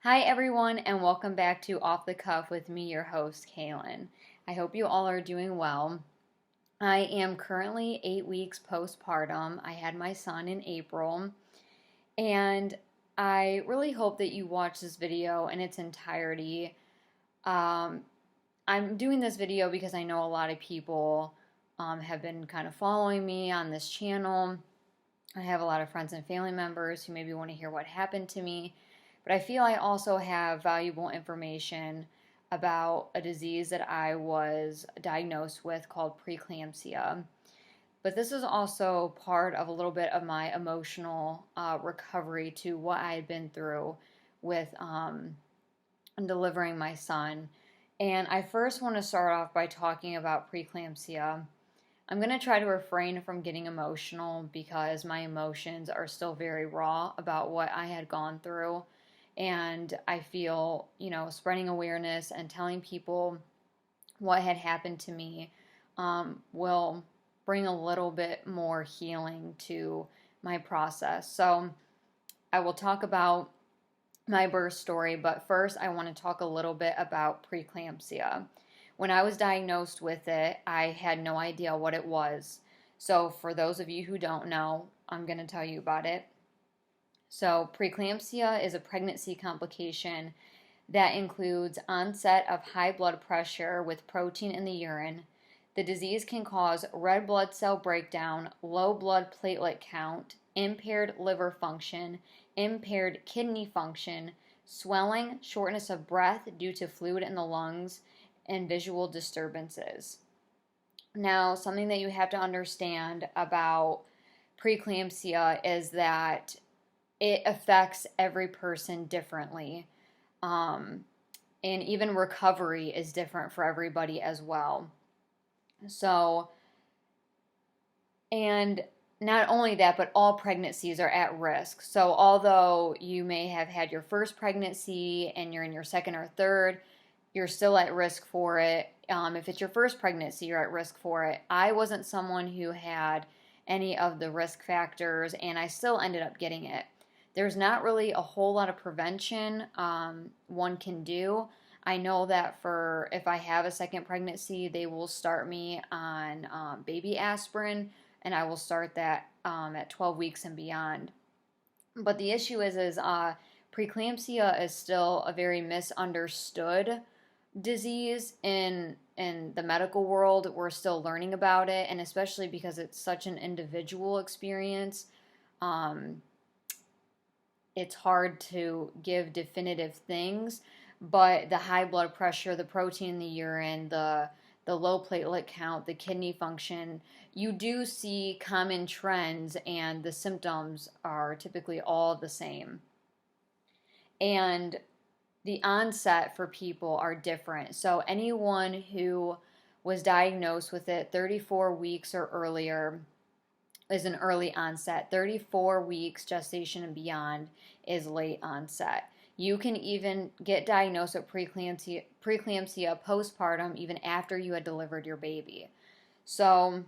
Hi, everyone, and welcome back to Off the Cuff with me, your host, Kaylin. I hope you all are doing well. I am currently 8 weeks postpartum. I had my son in April, and I really hope that you watch this video in its entirety. Um, I'm doing this video because I know a lot of people have been kind of following me on this channel. I have a lot of friends and family members who maybe want to hear what happened to me. But I feel I also have valuable information about a disease that I was diagnosed with called preeclampsia. But this is also part of a little bit of my emotional recovery to what I had been through with delivering my son. And I first want to start off by talking about preeclampsia. I'm going to try to refrain from getting emotional because my emotions are still very raw about what I had gone through. And I feel, spreading awareness and telling people what had happened to me will bring a little bit more healing to my process. So I will talk about my birth story, but first I want to talk a little bit about preeclampsia. When I was diagnosed with it, I had no idea what it was. So for those of you who don't know, I'm going to tell you about it. So, preeclampsia is a pregnancy complication that includes onset of high blood pressure with protein in the urine. The disease can cause red blood cell breakdown, low blood platelet count, impaired liver function, impaired kidney function, swelling, shortness of breath due to fluid in the lungs, and visual disturbances. Now, something that you have to understand about preeclampsia is that it affects every person differently. And even recovery is different for everybody as well. So, and not only that, but all pregnancies are at risk. So, although you may have had your first pregnancy and you're in your second or third, you're still at risk for it. If it's your first pregnancy, you're at risk for it. I wasn't someone who had any of the risk factors, and I still ended up getting it. There's not really a whole lot of prevention one can do. I know that for if I have a second pregnancy, they will start me on baby aspirin, and I will start that at 12 weeks and beyond. But the issue is preeclampsia is still a very misunderstood disease in the medical world. We're still learning about it, and especially because it's such an individual experience. It's hard to give definitive things, but the high blood pressure, the protein in the urine, the low platelet count, the kidney function, you do see common trends, and the symptoms are typically all the same. And the onset for people are different. So anyone who was diagnosed with it 34 weeks or earlier is an early onset. 34 weeks gestation and beyond is late onset. You can even get diagnosed with preeclampsia postpartum even after you had delivered your baby. So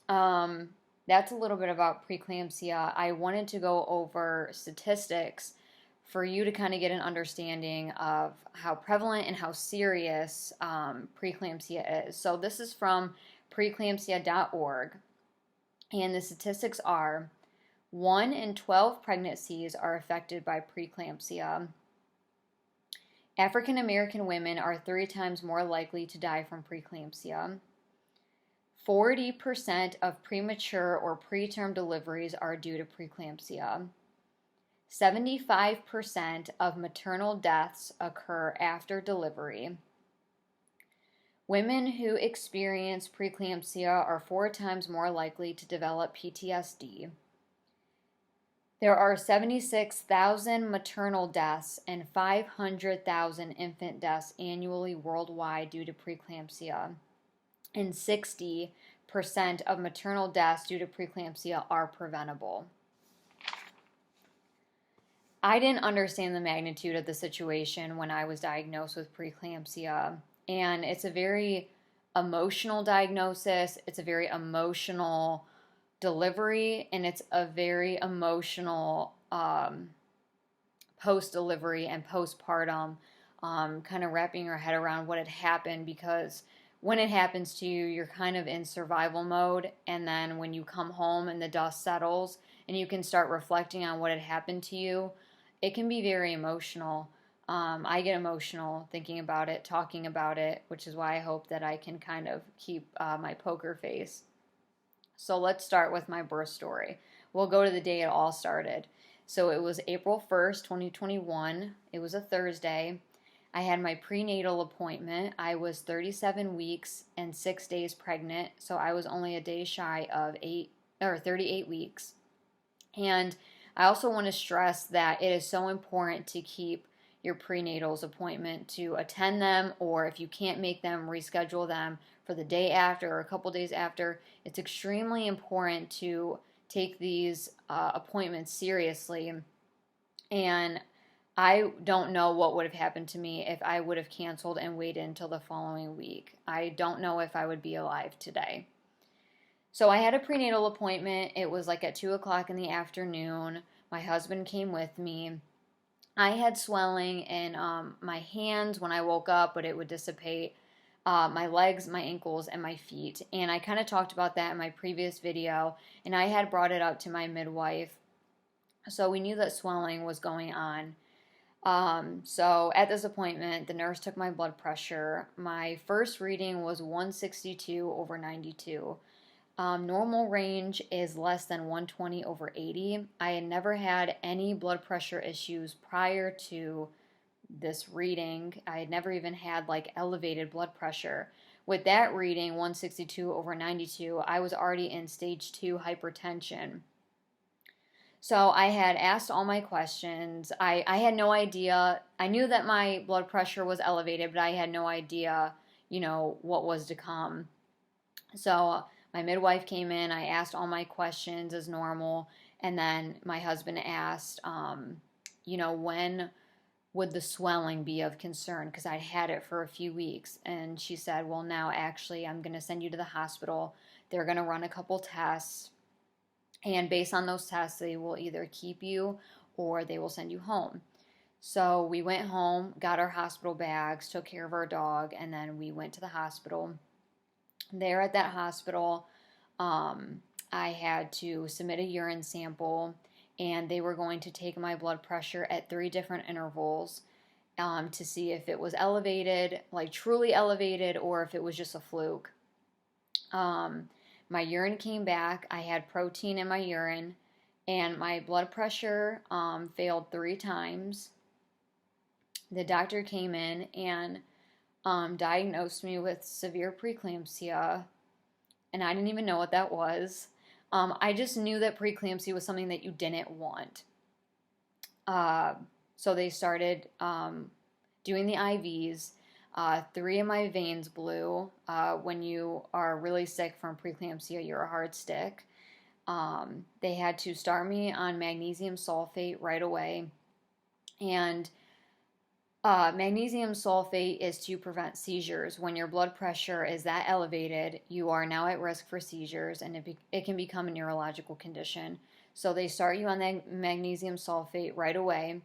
that's a little bit about preeclampsia. I wanted to go over statistics for you to kind of get an understanding of how prevalent and how serious preeclampsia is. So this is from preeclampsia.org. And the statistics are 1 in 12 pregnancies are affected by preeclampsia. African American women are 3 times more likely to die from preeclampsia. 40% of premature or preterm deliveries are due to preeclampsia. 75% of maternal deaths occur after delivery. Women who experience preeclampsia are 4 times more likely to develop PTSD. There are 76,000 maternal deaths and 500,000 infant deaths annually worldwide due to preeclampsia, and 60% of maternal deaths due to preeclampsia are preventable. I didn't understand the magnitude of the situation when I was diagnosed with preeclampsia. And it's a very emotional diagnosis. It's a very emotional delivery, and it's a very emotional post-delivery and postpartum, kind of wrapping your head around what had happened, because when it happens to you, you're kind of in survival mode, and then when you come home and the dust settles and you can start reflecting on what had happened to you, it can be very emotional. I get emotional thinking about it, talking about it, which is why I hope that I can kind of keep my poker face. So let's start with my birth story. We'll go to the day it all started. So it was April 1st, 2021. It was a Thursday. I had my prenatal appointment. I was 37 weeks and 6 days pregnant, so I was only a day shy of 38 weeks. And I also want to stress that it is so important to keep your prenatals appointment, to attend them, or if you can't make them, reschedule them for the day after or a couple days after. It's extremely important to take these appointments seriously. And I don't know what would have happened to me if I would have canceled and waited until the following week. I don't know if I would be alive today. So I had a prenatal appointment. It was like at 2 o'clock in the afternoon. My husband came with me. I had swelling in my hands when I woke up, but it would dissipate. My legs, my ankles, and my feet. And I kind of talked about that in my previous video, and I had brought it up to my midwife. So we knew that swelling was going on. So at this appointment, the nurse took my blood pressure. My first reading was 162/92. Normal range is less than 120/80. I had never had any blood pressure issues prior to this reading. I had never even had like elevated blood pressure. With that reading, 162/92, I was already in stage 2 hypertension. So I had asked all my questions. I had no idea. I knew that my blood pressure was elevated, but I had no idea, what was to come. So my midwife came in. I asked all my questions as normal. And then my husband asked, when would the swelling be of concern? Because I'd had it for a few weeks. And she said, well, now actually I'm going to send you to the hospital. They're going to run a couple tests. And based on those tests, they will either keep you or they will send you home. So we went home, got our hospital bags, took care of our dog, and then we went to the hospital. There at that hospital, I had to submit a urine sample, and they were going to take my blood pressure at 3 different intervals to see if it was elevated, like truly elevated, or if it was just a fluke. My urine came back. I had protein in my urine, and my blood pressure failed 3 times. The doctor came in and diagnosed me with severe preeclampsia, and I didn't even know what that was. I just knew that preeclampsia was something that you didn't want. So they started doing the IVs. 3 of my veins blew. When you are really sick from preeclampsia, you're a hard stick. They had to start me on magnesium sulfate right away. And magnesium sulfate is to prevent seizures. When your blood pressure is that elevated, you are now at risk for seizures, and it can become a neurological condition. So they start you on that magnesium sulfate right away.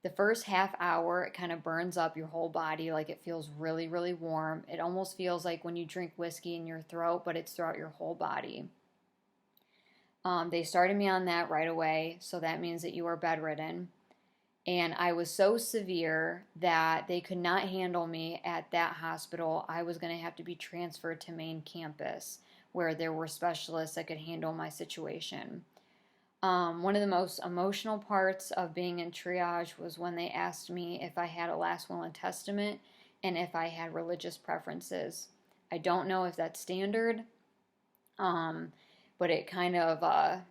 The first half hour, it kind of burns up your whole body. Like, it feels really, really warm. It almost feels like when you drink whiskey in your throat, but it's throughout your whole body. They started me on that right away, so that means that you are bedridden. And I was so severe that they could not handle me at that hospital. I was going to have to be transferred to main campus, where there were specialists that could handle my situation. One of the most emotional parts of being in triage was when they asked me if I had a last will and testament and if I had religious preferences. I don't know if that's standard, but it kind of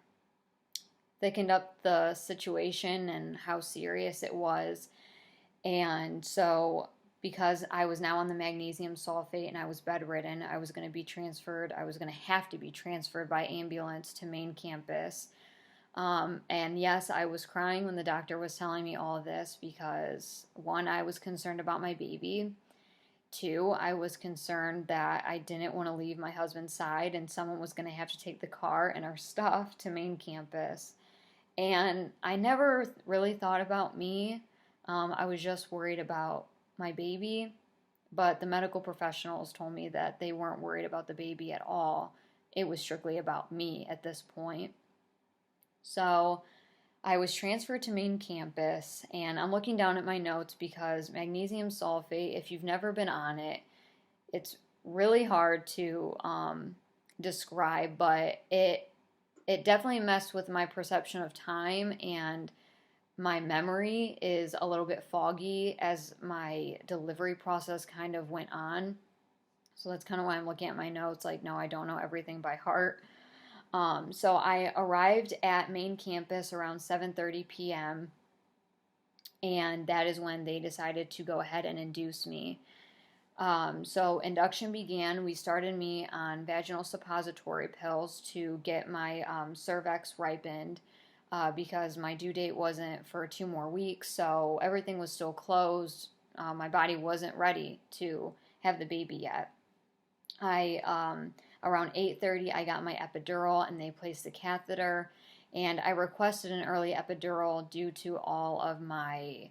thickened up the situation and how serious it was. And so, because I was now on the magnesium sulfate and I was bedridden, I was going to be transferred. I was going to have to be transferred by ambulance to main campus. And yes, I was crying when the doctor was telling me all of this because, 1, I was concerned about my baby. 2, I was concerned that I didn't want to leave my husband's side and someone was going to have to take the car and our stuff to main campus. And I never really thought about me. I was just worried about my baby, but the medical professionals told me that they weren't worried about the baby at all. It was strictly about me at this point. So I was transferred to main campus, and I'm looking down at my notes because magnesium sulfate, if you've never been on it, it's really hard to describe, but it definitely messed with my perception of time, and my memory is a little bit foggy as my delivery process kind of went on. So that's kind of why I'm looking at my notes like, no, I don't know everything by heart. So I arrived at main campus around 7:30 p.m. and that is when they decided to go ahead and induce me. So induction began. We started me on vaginal suppository pills to get my cervix ripened because my due date wasn't for 2 more weeks, so everything was still closed. My body wasn't ready to have the baby yet. Around 8:30 I got my epidural and they placed the catheter, and I requested an early epidural due to all of my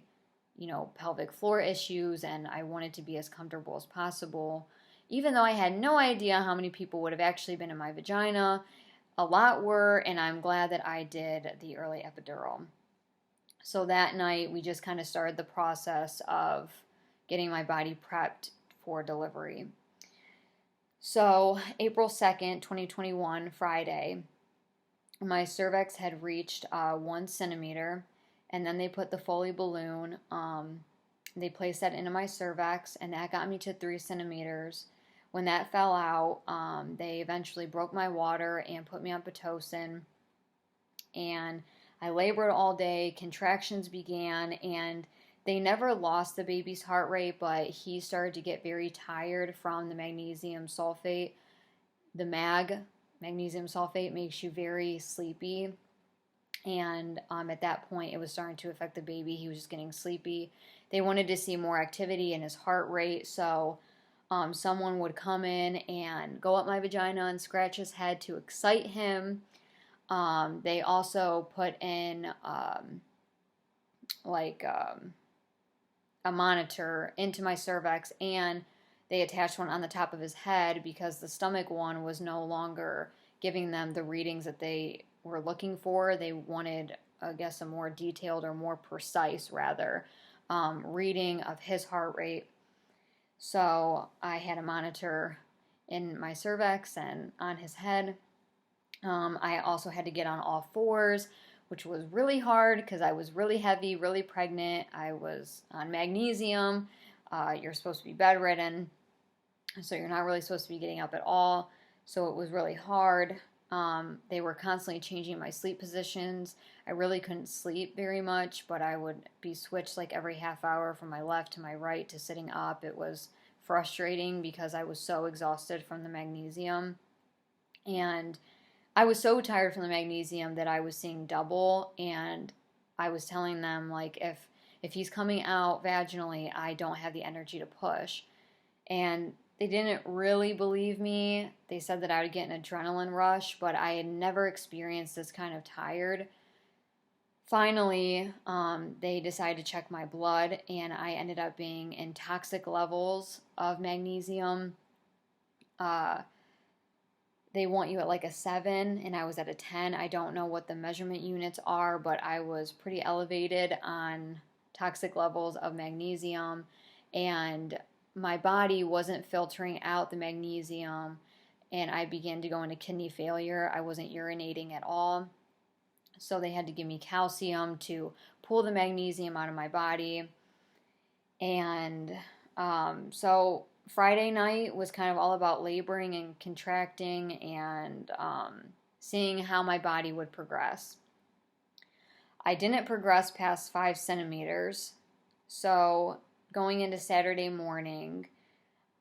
pelvic floor issues, and I wanted to be as comfortable as possible. Even though I had no idea how many people would have actually been in my vagina, a lot were, and I'm glad that I did the early epidural. So that night we just kind of started the process of getting my body prepped for delivery. So, April 2nd, 2021, Friday, my cervix had reached 1 centimeter, and then they put the Foley balloon. They placed that into my cervix, and that got me to 3 centimeters. When that fell out, they eventually broke my water and put me on Pitocin, and I labored all day. Contractions began, and they never lost the baby's heart rate, but he started to get very tired from the magnesium sulfate. The magnesium sulfate, makes you very sleepy. And at that point, it was starting to affect the baby. He was just getting sleepy. They wanted to see more activity in his heart rate, so someone would come in and go up my vagina and scratch his head to excite him. They also put in a monitor into my cervix, and they attached one on the top of his head because the stomach one was no longer giving them the readings that they were looking for. They wanted, I guess, a more detailed or more precise, rather, reading of his heart rate. So I had a monitor in my cervix and on his head. I also had to get on all fours, which was really hard because I was really heavy, really pregnant. I was on magnesium. You're supposed to be bedridden, so you're not really supposed to be getting up at all. So it was really hard. They were constantly changing my sleep positions. I really couldn't sleep very much, but I would be switched like every half hour from my left to my right to sitting up. It was frustrating because I was so exhausted from the magnesium. And I was so tired from the magnesium that I was seeing double, and I was telling them, like, if he's coming out vaginally, I don't have the energy to push. And they didn't really believe me. They said that I would get an adrenaline rush, but I had never experienced this kind of tired. Finally, they decided to check my blood, and I ended up being in toxic levels of magnesium. They want you at like a 7, and I was at a 10. I don't know what the measurement units are, but I was pretty elevated on toxic levels of magnesium, and my body wasn't filtering out the magnesium, and I began to go into kidney failure. I wasn't urinating at all, so they had to give me calcium to pull the magnesium out of my body. And so Friday night was kind of all about laboring and contracting and seeing how my body would progress. I didn't progress past 5 centimeters, so going into Saturday morning,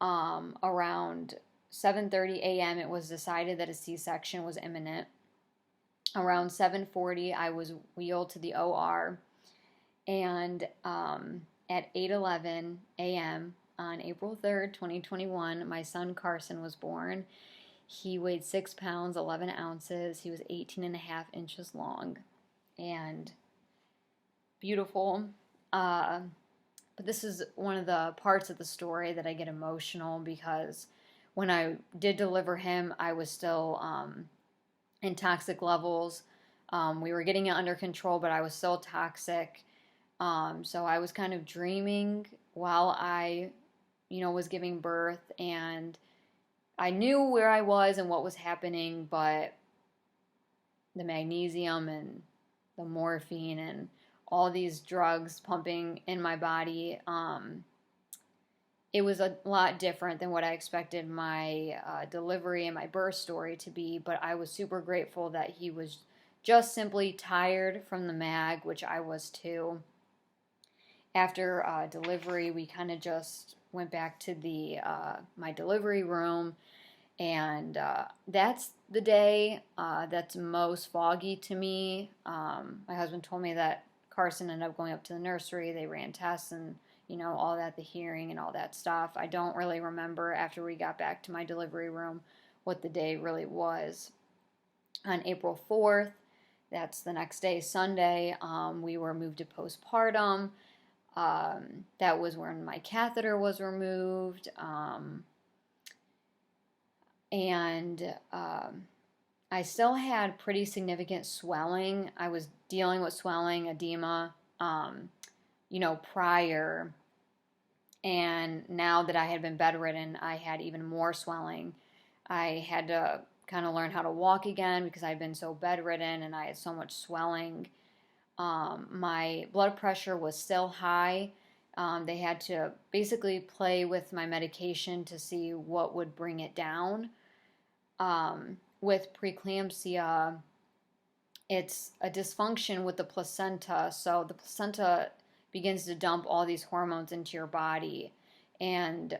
around 7:30 a.m., it was decided that a C-section was imminent. Around 7:40, I was wheeled to the OR, and at 8:11 a.m. on April 3rd, 2021, my son Carson was born. He weighed 6 pounds, 11 ounces. He was 18 and a half inches long. and beautiful. But this is one of the parts of the story that I get emotional because when I did deliver him, I was still in toxic levels. We were getting it under control, but I was still toxic. So I was kind of dreaming while I, was giving birth, and I knew where I was and what was happening, but the magnesium and the morphine and all these drugs pumping in my body, it was a lot different than what I expected my delivery and my birth story to be. But I was super grateful that he was just simply tired from the mag, which I was too. After delivery, we kind of just went back to the my delivery room, and that's the day that's most foggy to me. My husband told me that Carson ended up going up to the nursery. They ran tests and, all that, the hearing and all that stuff. I don't really remember after we got back to my delivery room what the day really was. On April 4th, that's the next day, Sunday, we were moved to postpartum. That was when my catheter was removed. And I still had pretty significant swelling. I was dealing with swelling, edema, prior. And now that I had been bedridden, I had even more swelling. I had to kind of learn how to walk again because I'd been so bedridden and I had so much swelling. My blood pressure was still high. They had to basically play with my medication to see what would bring it down. With preeclampsia, it's a dysfunction with the placenta. So the placenta begins to dump all these hormones into your body. And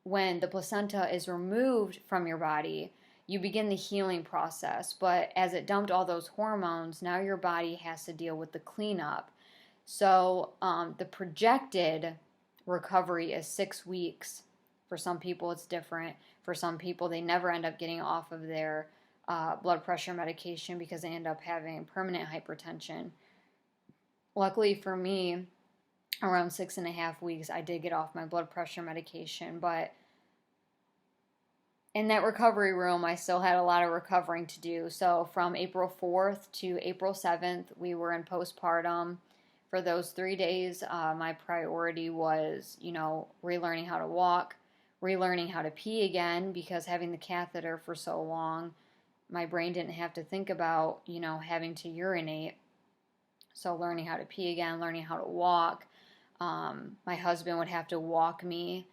when the placenta is removed from your body, you begin the healing process. But as it dumped all those hormones, now your body has to deal with the cleanup. So the projected recovery is 6 weeks. For some people, it's different. For some people, they never end up getting off of their blood pressure medication because they end up having permanent hypertension. Luckily for me, around 6.5 weeks, I did get off my blood pressure medication. But in that recovery room, I still had a lot of recovering to do. So from April 4th to April 7th, we were in postpartum. For those 3 days, my priority was, relearning how to walk, relearning how to pee again, because having the catheter for so long, my brain didn't have to think about, having to urinate. So learning how to pee again, learning how to walk. My husband would have to walk me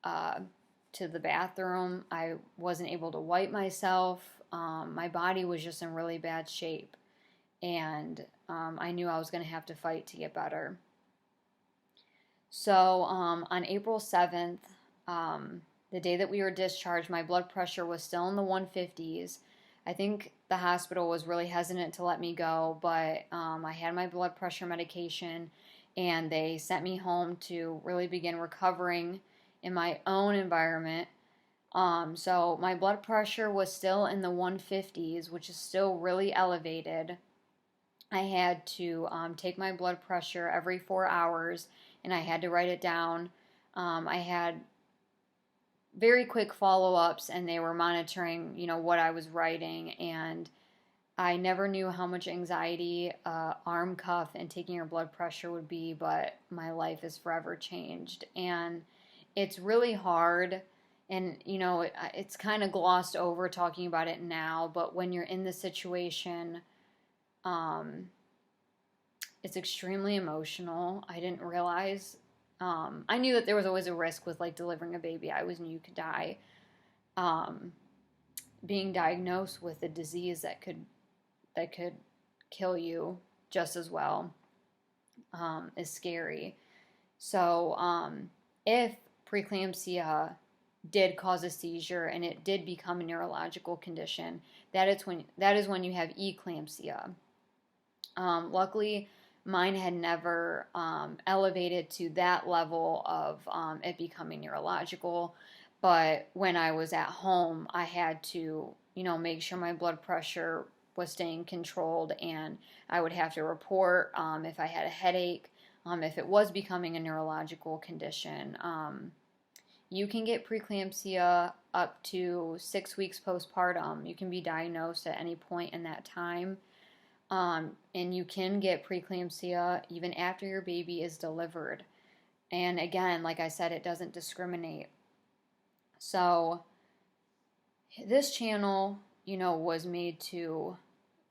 to the bathroom. I wasn't able to wipe myself. My body was just in really bad shape. And I knew I was going to have to fight to get better. So on April 7th, the day that we were discharged, my blood pressure was still in the 150s. I think the hospital was really hesitant to let me go, but I had my blood pressure medication, and they sent me home to really begin recovering in my own environment. So my blood pressure was still in the 150s, which is still really elevated. I had to take my blood pressure every 4 hours, and I had to write it down. I had very quick follow-ups, and they were monitoring, what I was writing, and I never knew how much anxiety arm cuff and taking your blood pressure would be, but my life is forever changed. And it's really hard, and it's kind of glossed over talking about it now, but when you're in the situation, it's extremely emotional. I didn't realize, I knew that there was always a risk with delivering a baby. I always knew you could die. Being diagnosed with a disease that could kill you just as well is scary. So if preeclampsia did cause a seizure and it did become a neurological condition, that is when you have eclampsia. Luckily, mine had never elevated to that level of it becoming neurological. But when I was at home, I had to, make sure my blood pressure was staying controlled, and I would have to report if I had a headache, if it was becoming a neurological condition. You can get preeclampsia up to 6 weeks postpartum. You can be diagnosed at any point in that time. And you can get preeclampsia even after your baby is delivered. And again, like I said, it doesn't discriminate. So this channel, was made to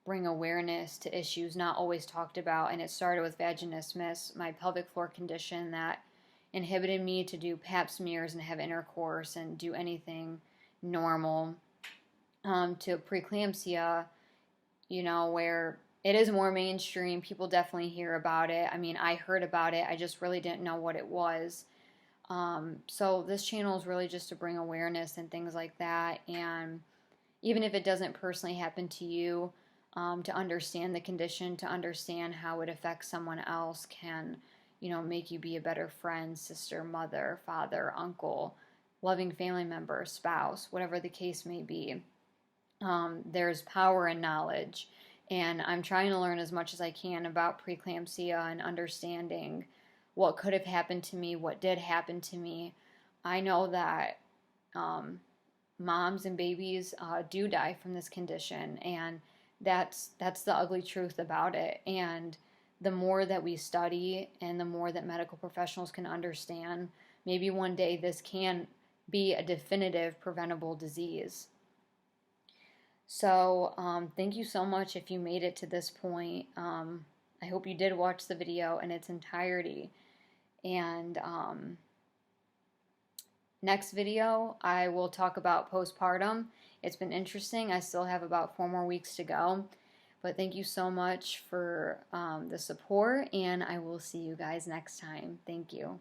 bring awareness to issues not always talked about. And it started with vaginismus, my pelvic floor condition that inhibited me to do pap smears and have intercourse and do anything normal, to preeclampsia, where it is more mainstream. People definitely hear about it. I mean, I heard about it. I just really didn't know what it was. So this channel is really just to bring awareness and things like that. And even if it doesn't personally happen to you, to understand the condition, to understand how it affects someone else can, make you be a better friend, sister, mother, father, uncle, loving family member, spouse, whatever the case may be. There's power in knowledge. And I'm trying to learn as much as I can about preeclampsia and understanding what could have happened to me, what did happen to me. I know that moms and babies do die from this condition, and that's the ugly truth about it. And the more that we study and the more that medical professionals can understand, maybe one day this can be a definitive preventable disease. So thank you so much if you made it to this point. I hope you did watch the video in its entirety. And next video, I will talk about postpartum. It's been interesting. I still have about 4 more weeks to go. But thank you so much for the support, and I will see you guys next time. Thank you.